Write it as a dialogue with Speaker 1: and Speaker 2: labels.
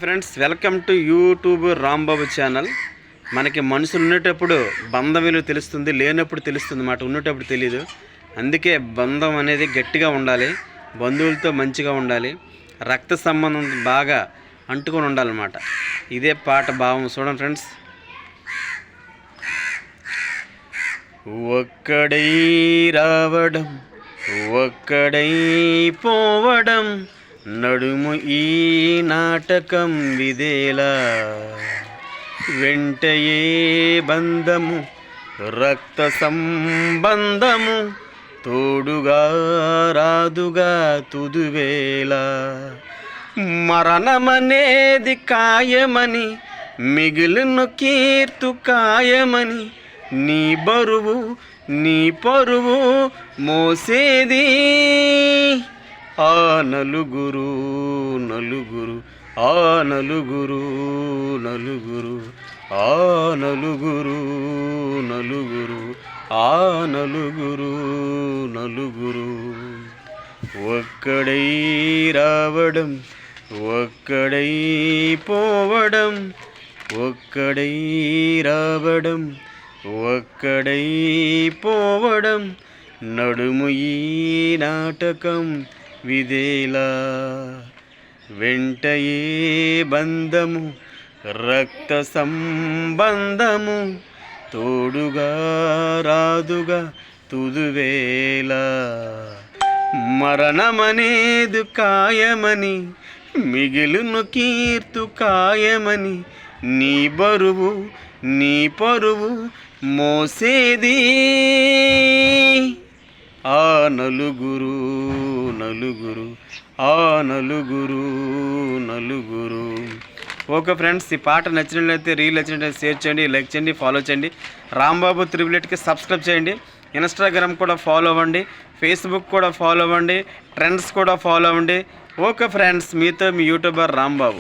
Speaker 1: Friends, welcome to YouTube Rambabu channel. మనకి మనుషులు ఉండేటప్పుడు బంధం విలువ తెలుస్తుంది, లేనప్పుడు తెలుస్తుంది మాట, ఉండేటప్పుడు తెలియదు. అందుకే బంధం అనేది గట్టిగా ఉండాలి, బంధువులతో మంచిగా ఉండాలి, రక్త సంబంధం బాగా అంటుకొని ఉండాలన్నమాట. ఇదే పాట భావం. చూడండి ఫ్రెండ్స్. ఒక్కడై రావడం ఒక్కడై పోవడం, నడుము ఈ నాటకం విదేలా, వెంటయే బంధము రక్త సంబంధము, తోడుగా రాదుగా తుదువేళ, మరణమనేది ఖాయమని మిగిలిన కీర్తు ఖాయమని, నీ బరువు నీ పరువు మోసేది ఆ నలుగురు నలుగురు, ఆ నలుగురు నలుగురు, ఆ నలుగురు నలుగురు, ఆ నలుగురు నలుగురు. ఒక్కడై రావడం ఒక్కడై పోవడం, ఒక్కడై రావడం ఒక్కడై పోవడం, నడుము ఈ నాటకం విదేలా, వెంటయే బంధము రక్త సంబంధము, తోడుగా రాదుగా తుదువేళ, మరణమనేది ఖాయమని మిగిలిన కీర్తు ఖాయమని, నీ బరువు నీ పరువు మోసేది ఆ నలుగురు నలుగురు, ఆ నలుగురు నలుగురు. ఓకే ఫ్రెండ్స్, ఈ పాట నచ్చినట్లయితే, రీల్ నచ్చినట్లయితే షేర్ చేయండి, లైక్ చేయండి, ఫాలో చేయండి. రాంబాబు 888కి సబ్స్క్రైబ్ చేయండి. ఇన్స్టాగ్రామ్ కూడా ఫాలో అవ్వండి, ఫేస్బుక్ కూడా ఫాలో అవ్వండి, ట్రెండ్స్ కూడా ఫాలో అవ్వండి. ఓకే ఫ్రెండ్స్, మీతో మీ యూట్యూబర్ రాంబాబు.